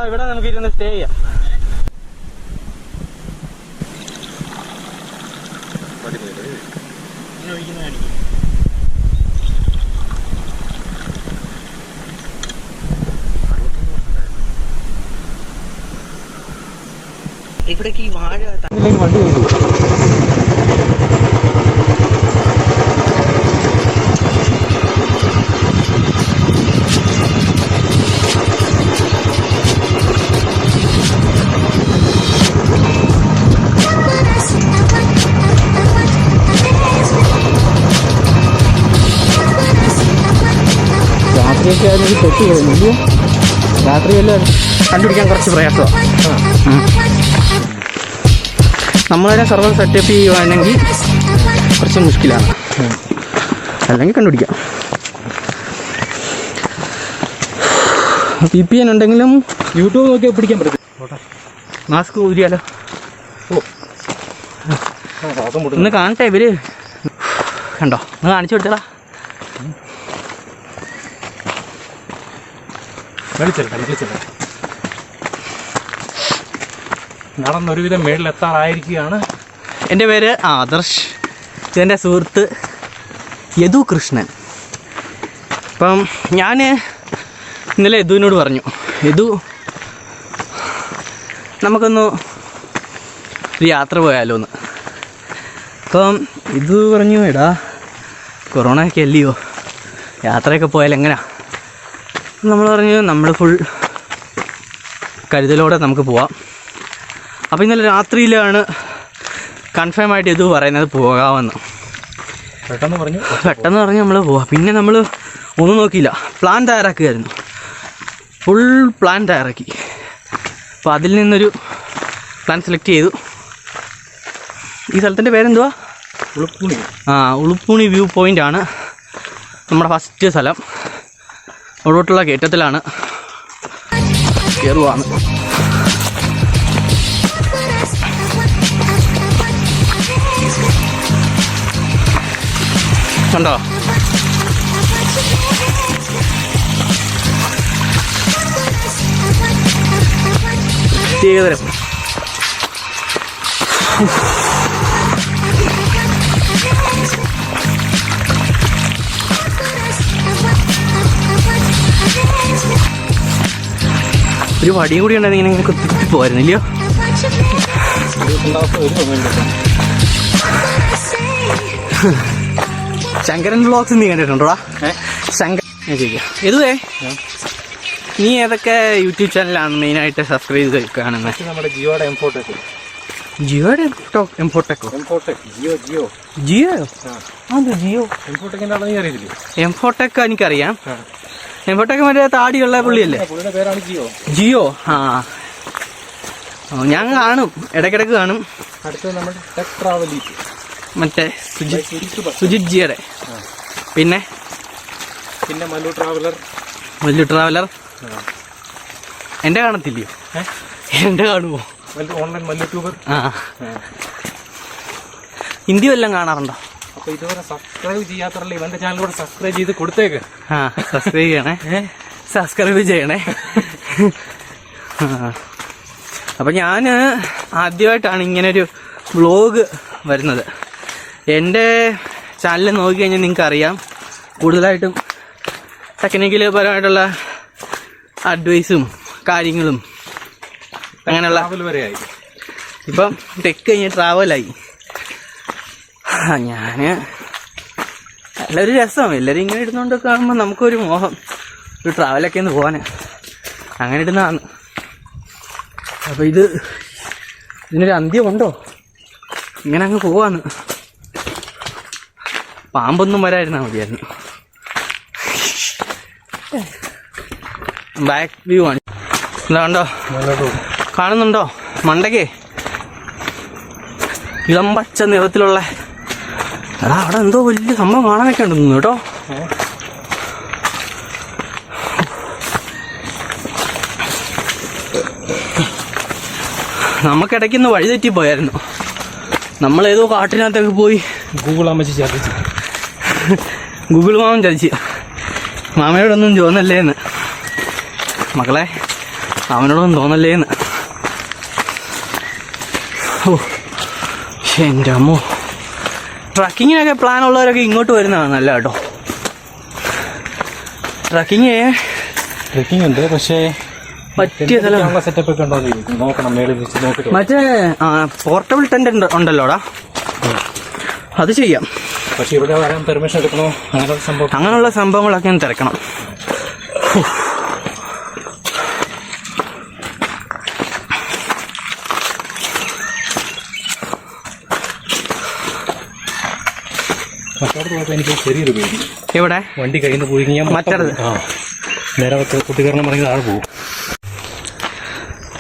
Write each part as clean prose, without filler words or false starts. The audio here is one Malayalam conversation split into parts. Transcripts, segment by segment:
ഇവിടെ നമുക്ക് ഇരുന്ന് സ്റ്റേ ചെയ്യാം. ഇവിടേക്ക് ഈ വാഴ വണ്ടി രാത്രിയൊക്കെ ആയിരുന്നു തെറ്റി വരുന്നില്ല. രാത്രിയെല്ലാം കണ്ടുപിടിക്കാൻ കുറച്ച് പ്രയാസമാണ്. നമ്മളതിനെ സർവർ സെറ്റപ്പ് ചെയ്യുവാണെങ്കിൽ കുറച്ച് മുഷ്കിലാണ്, അല്ലെങ്കിൽ കണ്ടുപിടിക്കാം. VPN ഉണ്ടെങ്കിലും യൂട്യൂബ് നോക്കിയാൽ പിടിക്കാൻ പറ്റും. മാസ്ക് ഊരിയാലോ? ഒന്ന് കാണട്ടെ ഇവര്. കണ്ടോ? ഒന്ന് കാണിച്ചു കൊടുത്തടാ. നടന്നൊരുവിധം മേളിലെത്താറായിരിക്കുകയാണ്. എൻ്റെ പേര് ആദർശ്, ഇതെൻ്റെ സുഹൃത്ത് യദു കൃഷ്ണൻ. അപ്പം ഞാൻ ഇന്നലെ യദുവിനോട് പറഞ്ഞു, യദു നമുക്കൊന്ന് ഒരു യാത്ര പോയാലോ എന്ന്. അപ്പം ഇത് പറഞ്ഞു, എടാ കൊറോണയൊക്കെ അല്ലയോ, യാത്രയൊക്കെ പോയാൽ എങ്ങനെയാ? നമ്മൾ പറഞ്ഞു നമ്മൾ ഫുൾ കരുതലോടെ നമുക്ക് പോവാം. അപ്പോൾ ഇന്നലെ രാത്രിയിലാണ് കൺഫേം ആയിട്ട് ഇത് പറയുന്നത് പോകാമെന്ന്. പെട്ടെന്ന് പറഞ്ഞു നമ്മൾ പോവാം. പിന്നെ നമ്മൾ ഒന്നും നോക്കിയില്ല, പ്ലാൻ തയ്യാറാക്കുകയായിരുന്നു. ഫുൾ പ്ലാൻ തയ്യാറാക്കി. അപ്പോൾ അതിൽ നിന്നൊരു പ്ലാൻ സെലക്ട് ചെയ്തു. ഈ സ്ഥലത്തിൻ്റെ പേരെന്തുവാ? ഉളുപ്പുണി. ഉളുപ്പുണി വ്യൂ പോയിൻ്റാണ് നമ്മുടെ ഫസ്റ്റ് സ്ഥലം. അവിടോട്ടുള്ള കയറ്റത്തിലാണ്, കയറുവാണ്. കണ്ടോ? പ്രത്യേകതരം. ഒരു വടിയും കൂടി ഉണ്ടായിരുന്നു, ഇങ്ങനെ കുത്തി പോയിരുന്നില്ലയോ? ശങ്കരൻ വ്ളോഗ്സ് നീ കണ്ടിട്ടുണ്ടോടാ? ഇതുവേ നീ ഏതൊക്കെ യൂട്യൂബ് ചാനലാണ് മെയിനായിട്ട് സബ്സ്ക്രൈബ് ചെയ്ത് കാണുന്നത്? നമ്മുടെ ജിയോയുടെ എംഫോടെക്. ജിയോയുടെ എംഫോടെക്കോ? ജിയോ അത് ജിയോ എംഫോടെക് എന്താണെന്ന് നീ അറിയില്ലേ? എംഫോടെക് എനിക്കറിയാം. എംഫോടെക് മറ്റേ താടിയുള്ള പുള്ളിയല്ലേ? പുള്ളിയുടെ പേരാണ് ജിയോ. ഞാൻ കാണും, ഇടയ്ക്കിടയ്ക്ക് കാണും. അടുത്തത് നമ്മുടെ ടെക് ട്രാവൽ, മറ്റേ സുജിത് ജിയുടെ. പിന്നെ മല്ലു ട്രാവലർ. എൻ്റെ കാണത്തില്ലയോ? എൻ്റെ കാണുമോ? Online Mallu tuber. ഹിന്ദി വല്ലതും കാണാറുണ്ടോ? അപ്പോൾ ഇതുവരെ സബ്സ്ക്രൈബ് ചെയ്യാത്തവരല്ലേ, ഇവൻ്റെ ചാനലിലൂടെ സബ്സ്ക്രൈബ് ചെയ്ത് കൊടുത്തേക്ക്. സബ്സ്ക്രൈബ് ചെയ്യണേ. അപ്പം ഞാൻ ആദ്യമായിട്ടാണ് ഇങ്ങനൊരു വ്ളോഗ് വരുന്നത്. എൻ്റെ ചാനൽ നോക്കിക്കഴിഞ്ഞാൽ നിങ്ങൾക്കറിയാം, കൂടുതലായിട്ടും ടെക്നിക്കൽ പരമായിട്ടുള്ള അഡ്വൈസും കാര്യങ്ങളും അങ്ങനെയുള്ള. ഇപ്പം ടെക് കഴിഞ്ഞ് ട്രാവലായി. ഞാൻ നല്ലൊരു രസം, എല്ലാവരും ഇങ്ങനെ ഇടുന്നോണ്ട് കാണുമ്പോൾ നമുക്കൊരു മോഹം, ഒരു ട്രാവലൊക്കെ ഒന്ന് പോകാൻ. അങ്ങനെ ഇടുന്നതാണ്. അപ്പോൾ ഇതിനൊരു അന്ത്യമുണ്ടോ? ഇങ്ങനെ അങ്ങ് പോവാന്ന്. പാമ്പൊന്നും വരായിരുന്നാൽ മതിയായിരുന്നു. ബാക്ക് വ്യൂ ആണ്. എന്താണ്ടോ കാണുന്നുണ്ടോ? മണ്ടയ്ക്ക് ഇളം പച്ച നിറത്തിലുള്ള അവിടെ എന്തോ വലിയ സംഭവം കാണാനൊക്കെ ഉണ്ടെന്ന് കേട്ടോ. നമുക്കിടയ്ക്കൊന്ന് വഴി തെറ്റിപ്പോയായിരുന്നു. നമ്മളേതോ കാട്ടിനകത്തൊക്കെ പോയി ഗൂഗിൾ അമ്മച്ചി ചതിച്ചു. ഗൂഗിൾ മാമൻ ചതിച്ചു. മാമയോടൊന്നും ചോദിച്ചല്ലേ എന്ന്. മക്കളെ, അവനോടൊന്നും തോന്നല്ലേന്ന്. ഓ എൻ്റെ അമ്മോ. ട്രക്കിങ്ങിനൊക്കെ പ്ലാൻ ഉള്ളവരൊക്കെ ഇങ്ങോട്ട് വരുന്നതാണ് നല്ല കേട്ടോ. ട്രക്കിംഗ് ഉണ്ട്, പക്ഷേ പറ്റിയ സ്ഥലം സെറ്റപ്പ് ഒക്കെ ഉണ്ടോ നോക്കണം. മേളിൽ വെച്ച് നോക്കിട്ട് മറ്റേ പോർട്ടബിൾ ടെന്റ് ഉണ്ടല്ലോടാ, അത് ചെയ്യാം. പക്ഷെ ഇവിടെ വരാൻ പെർമിഷൻ എടുക്കണോ അങ്ങനെയുള്ള സംഭവങ്ങളൊക്കെ ഒന്ന് തിരക്കണം. മറ്റോടത്ത് പോയപ്പോൾ എനിക്ക് ചെറിയൊരു പേടി. എവിടെ? വണ്ടി കയ്യിൽ നിന്ന് പോയി കഴിഞ്ഞാൽ മറ്റേത് നേരെ കുട്ടിക്കാരണം പറഞ്ഞ് താഴെ പോകും.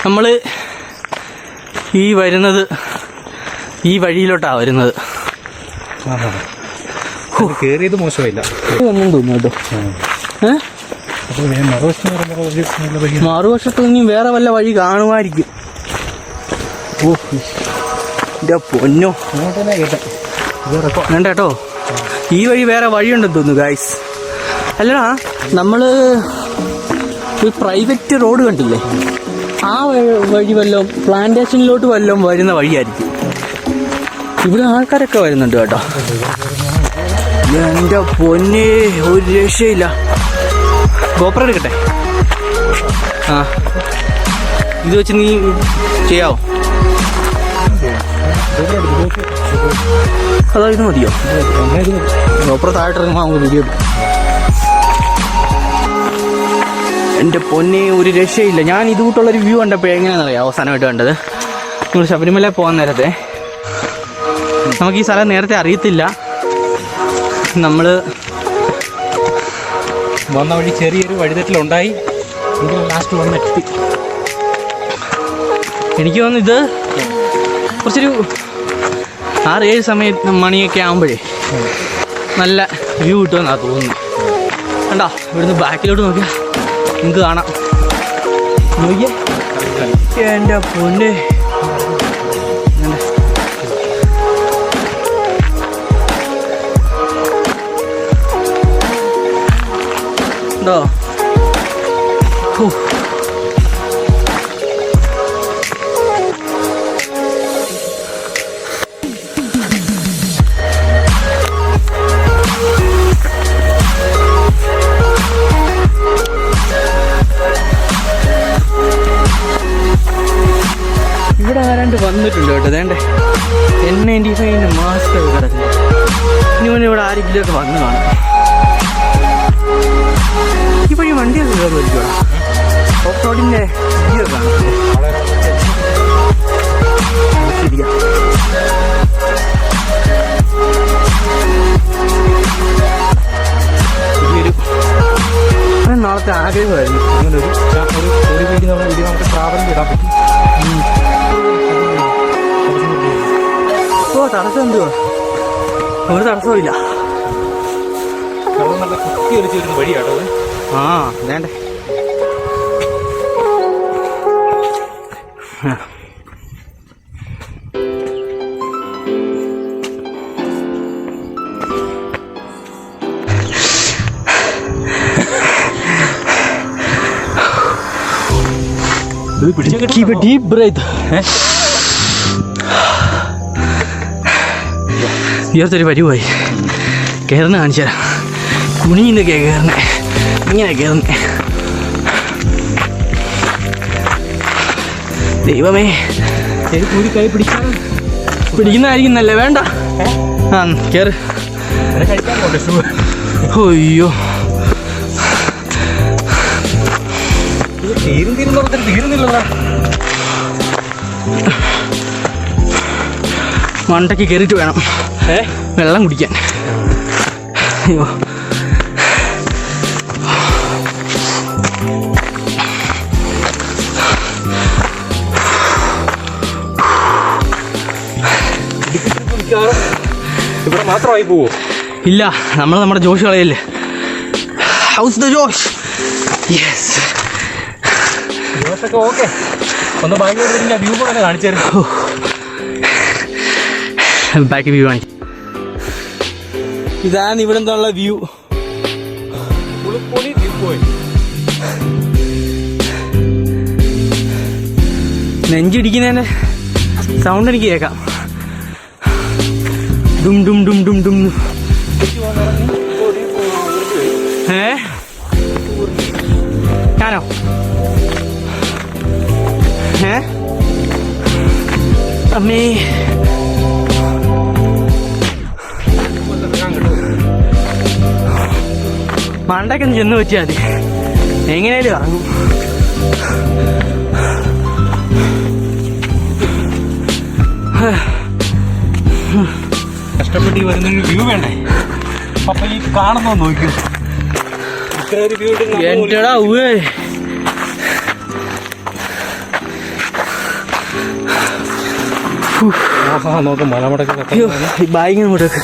നമ്മൾ ഈ വഴിയിലോട്ടാണ് വരുന്നത്. കയറിയത് മോശമായില്ല ഒന്നും തോന്നുന്നു കേട്ടോ. മറുവശത്ത് ഇനി വേറെ വല്ല വഴി കാണുമായിരിക്കും. ഓ എൻ്റെ പൊന്നോ, വേണ്ട കേട്ടോ. ഈ വഴി വേറെ വഴിയുണ്ടെന്ന് തോന്നുന്നു ഗായ്സ്. അല്ലടാ, നമ്മൾ ഒരു പ്രൈവറ്റ് റോഡ് കണ്ടില്ലേ, ആ വഴി വല്ലതും പ്ലാന്റേഷനിലോട്ട് വല്ലതും വരുന്ന വഴിയായിരിക്കും. ഇവിടെ ആൾക്കാരൊക്കെ വരുന്നുണ്ട് കേട്ടോ. എൻ്റെ പൊന്നേ, ഒരു രക്ഷയില്ല. ഗോപ്രോ എടുക്കട്ടെ? ആ, ഇത് വെച്ച് നീ ചെയ്യാവോ? അതോ ഇത് മതിയോ? ഗോപ്രോ താഴോട്ട് ഇറങ്ങുമ്പോൾ നമുക്ക് വീഡിയോ. എൻ്റെ പൊന്നെ, ഒരു രക്ഷയില്ല. ഞാൻ ഇത് കൂട്ടുള്ളൊരു വ്യൂ കണ്ടപ്പോൾ എങ്ങനെയാണെന്നറിയാം അവസാനമായിട്ട് കണ്ടത്. നമ്മൾ ശബരിമല പോകാൻ നേരത്തെ നമുക്ക് ഈ സ്ഥലം നേരത്തെ അറിയത്തില്ല. നമ്മൾ വന്ന വഴി ചെറിയൊരു വഴിതെറ്റിലുണ്ടായി. ലാസ്റ്റ് വന്നെത്തി. എനിക്ക് തോന്നുന്നു ഇത് കുറച്ചൊരു 6-7 മണിയൊക്കെ ആകുമ്പോഴേ നല്ല വ്യൂ കിട്ടുമെന്നാണ് തോന്നുന്നു. കണ്ടോ, ഇവിടുന്ന് ബാക്കിലോട്ട് നോക്കിയാൽ നിങ്ങൾക്ക് കാണാം. നോക്കിയേ, എൻ്റെ പൊന്നെ. ഉണ്ടോ? ഇവിടെ ആരാണ്ട് വന്നിട്ടുണ്ട് കേട്ടോ. അതേണ്ടേ N95 മാസ്ക് കിടക്കുന്നു. ഇനി ഇവിടെ ആരെങ്കിലും ഒക്കെ വന്ന് കാണും. ഈ വഴി വണ്ടിയൊക്കെ കയറുമായിരിക്കും. ഓഫ് റോഡിൻ്റെ വീഡിയോ കാണാം. ശരിയാ. ഒരു നാളത്തെ ആഗ്രഹമായിരുന്നു അങ്ങനെ ഒരു വീഡിയോ നമുക്ക് ട്രാവലിൽ ഇടാൻ പറ്റും. ഓ, തടസ്സം എന്തുവാ? ഒരു തടസ്സവും ഇല്ല. നല്ല കുത്തി ഒലിച്ച് വരുന്ന വഴിയാട്ടോ. ആ, വേണ്ടേ. Keep a deep breath. ഉയർത്തൊരു പരിവായി കയറുന്ന കാണിച്ചാൽ കുണിന്നൊക്കെ കയറുന്നേ, ഇങ്ങനെ കയറുന്നേ. ദൈവമേ, കൈ പിടിക്കാൻ പിടിക്കുന്നതായിരിക്കും നല്ലേ. വേണ്ട, ആ കയറ്. അയ്യോ, തീരുന്നില്ല. മണ്ടയ്ക്ക് കയറിയിട്ട് വേണം വെള്ളം കുടിക്കാൻ. അയ്യോ, ഇവിടെ മാത്രമായി പോവോ? ഇല്ല, നമ്മുടെ ജോഷ് കളയല്ലേ. How's the josh. യെസ്, ജോഷൊക്കെ ഓക്കെ. ഒന്ന് ബാങ്കിലോട്ട് വ്യൂ കൂടെ കാണിച്ചായിരുന്നു. ബാക്ക് വ്യൂ ആണ്. ഇതാണ് ഇവിടെ നിന്നുള്ള വ്യൂ. നെഞ്ചിടിക്കുന്നതിൻ്റെ സൗണ്ട് എനിക്ക് കേൾക്കാം. ഡും ഡും ഡും ഡും ഡും. ഞാനോ അമ്മേ മണ്ടയ്ക്കൊന്ന് ചെന്ന് പറ്റിയാൽ മതി, എങ്ങനെയാലും ഇറങ്ങും. കഷ്ടപ്പെട്ട് ഈ വരുന്നൊരു വ്യൂ വേണ്ടേ? അപ്പൊ ഈ കാണുന്നോ നോക്കൂ, ഇത്ര ഒരു വ്യൂ എന്റെടാ ഊവേ. നോക്കും മലമടക്ക് ബായിങ് മുടക്ക്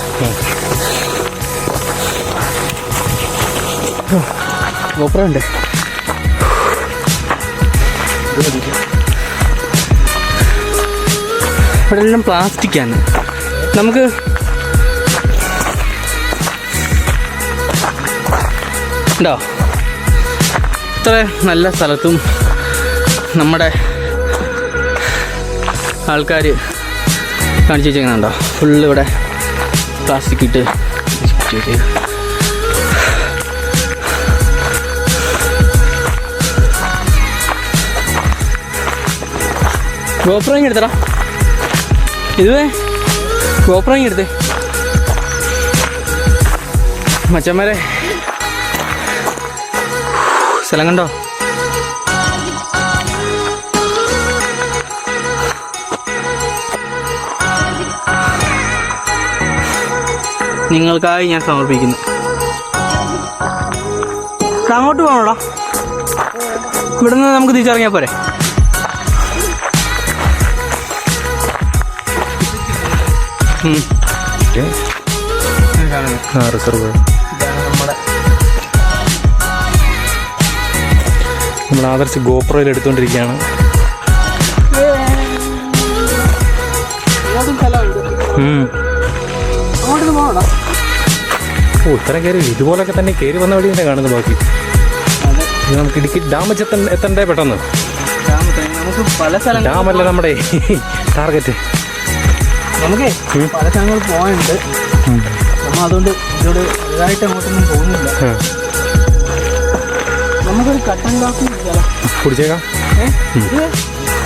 ഗോപ്രമുണ്ട്. ഇവിടെ എല്ലാം പ്ലാസ്റ്റിക്കാണ്. നമുക്ക് ഉണ്ടോ ഇത്ര നല്ല സ്ഥലത്തും നമ്മുടെ ആൾക്കാർ കാണിച്ചു വെച്ചേക്കുന്നുണ്ടോ? ഫുള്ള് ഇവിടെ പ്ലാസ്റ്റിക് ഇട്ട് ഗോപ്രോ എടുത്തടാ. ഇതുവേ ഗോപ്രോ എടുത്തേ മച്ചന്മാരെ. സ്ഥലം കണ്ടോ? നിങ്ങൾക്കായി ഞാൻ സമർപ്പിക്കുന്നു. അങ്ങോട്ട് പോകണോടാ, ഇവിടുന്ന് നമുക്ക് തിരിച്ചറിയാൻ പോരെ? റിസർവ് നമ്മൾ ആദർശ് ഗോപ്രോയിൽ എടുത്തുകൊണ്ടിരിക്കുകയാണ്. ഓ ഇത്രയും കയറി ഇതുപോലൊക്കെ തന്നെ കയറി വന്ന വഴി തന്നെ കാണുന്നു. ബാക്കി നമുക്ക് ഇടുക്കി ഡാം എത്തണ്ടേ പെട്ടെന്ന്. ഡാമല്ല നമ്മുടെ ടാർഗറ്റ്. നമുക്കേ പല സ്ഥലങ്ങൾ പോകാനുണ്ട്. നമ്മൾ അതുകൊണ്ട് ഇതോട് ഇതായിട്ട് അങ്ങോട്ടൊന്നും പോകുന്നില്ല. നമുക്കൊരു കട്ടൻ കാപ്പി കുടിച്ചേക്കാം.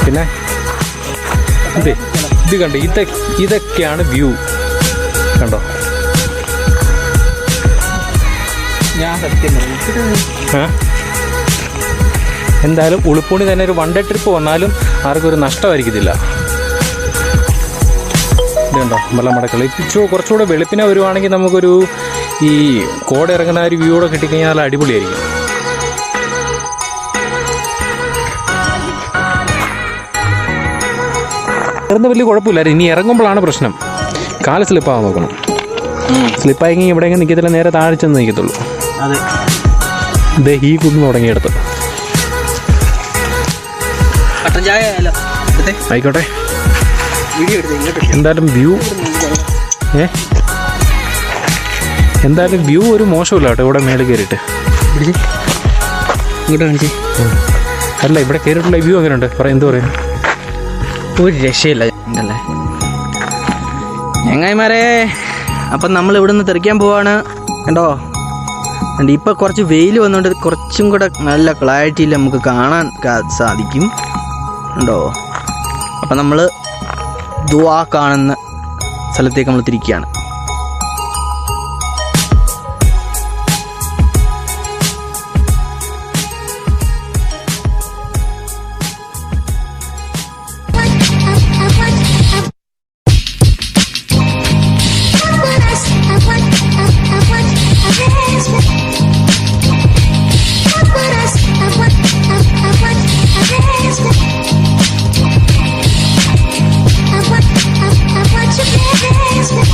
പിന്നെ ഇത് കണ്ടോ, ഇതൊക്കെയാണ് വ്യൂ കണ്ടോ. ഞാൻ സത്യം എന്തായാലും ഉളുപ്പുണി തന്നെ ഒരു 1 ഡേ ട്രിപ്പ് വന്നാലും ആർക്കും ഒരു നഷ്ടമായിരിക്കത്തില്ല. ഇതുണ്ടോ മലമടക്കൾ. കുറച്ചുകൂടെ വെളുപ്പിനെ വരുവാണെങ്കിൽ നമുക്കൊരു ഈ കോട ഇറങ്ങുന്ന ഒരു വ്യൂ കൂടെ കിട്ടിക്കഴിഞ്ഞാൽ നല്ല അടിപൊളിയായിരിക്കും. ഇറങ്ങുന്ന വലിയ കുഴപ്പമില്ലായിരുന്നു. ഇനി ഇറങ്ങുമ്പോഴാണ് പ്രശ്നം, കാല് സ്ലിപ്പാകാൻ നോക്കണം. സ്ലിപ്പായെങ്കിൽ എവിടെയെങ്കിലും നിൽക്കത്തില്ല, നേരെ താഴെ ചെന്ന് നിൽക്കത്തുള്ളൂ. അതെ, ഇതേ ഈ കുന്ന് തുടങ്ങിയെടുത്ത്. ആയിക്കോട്ടെ, എന്തായാലും വ്യൂ ഒരു മോശമില്ല കേട്ടോ. ഇവിടെ മേളിൽ കയറിയിട്ട് അല്ല, ഇവിടെ കയറിയിട്ടുള്ള വ്യൂ എങ്ങനെയുണ്ട് പറയാം? എന്ത് പറയും? ഒരു രക്ഷയില്ല അല്ലേ ചങ്ങായിമാരെ. അപ്പം നമ്മൾ ഇവിടെ നിന്ന് തെറിക്കാൻ പോവാണ് കണ്ടോ. ഇപ്പം കുറച്ച് വെയിൽ വന്നുകൊണ്ട് കുറച്ചും കൂടെ നല്ല ക്ലാരിറ്റിയിൽ നമുക്ക് കാണാൻ സാധിക്കും ഉണ്ടോ. അപ്പം നമ്മൾ ദുആ കാണുന്ന സ്ഥലത്തേക്ക് നമ്മൾ തിരിക്കുകയാണ്. I want you to dance with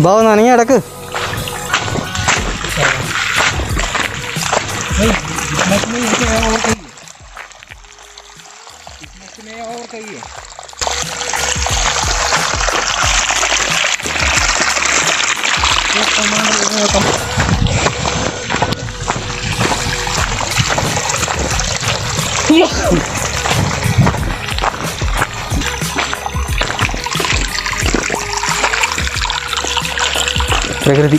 Babu നനങ്ങി കിടക്ക്. പ്രകൃതി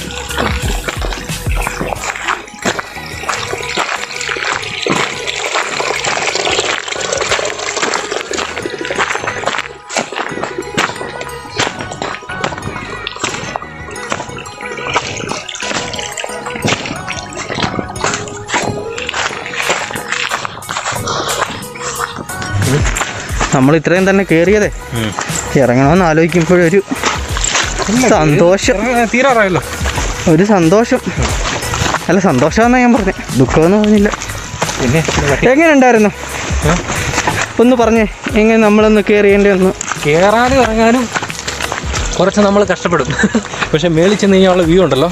നമ്മൾ ഇത്രയും തന്നെ കയറിയതേ ഇറങ്ങണമെന്ന് ആലോചിക്കുമ്പോഴൊരു സന്തോഷം. തീരാറായല്ലോ. ഒരു സന്തോഷം. അല്ല സന്തോഷമാണെന്നാണ് ഞാൻ പറഞ്ഞത്, ദുഃഖമെന്ന് പറഞ്ഞില്ല. പിന്നെ എങ്ങനെ ഉണ്ടായിരുന്നു ഒന്ന് പറഞ്ഞേ, എങ്ങനെ നമ്മളൊന്ന് കയറിയതിൻ്റെ ഒന്ന്? കയറാനും ഇറങ്ങാനും കുറച്ച് നമ്മൾ കഷ്ടപ്പെടും, പക്ഷെ മേളിൽ ചെന്ന് കഴിഞ്ഞാൽ വ്യൂ ഉണ്ടല്ലോ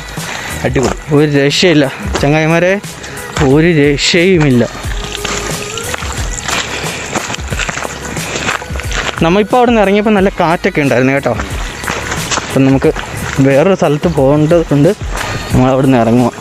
അടിപൊളി, ഒരു രക്ഷയില്ല ചങ്ങായിമാരെ, ഒരു രക്ഷയുമില്ല. നമ്മളിപ്പോൾ അവിടെ നിന്ന് ഇറങ്ങിയപ്പോൾ നല്ല കാറ്റൊക്കെ ഉണ്ടായിരുന്നു കേട്ടോ. അപ്പം നമുക്ക് വേറൊരു സ്ഥലത്ത് പോകേണ്ടതുകൊണ്ട് നമ്മളവിടെ നിന്ന് ഇറങ്ങുക.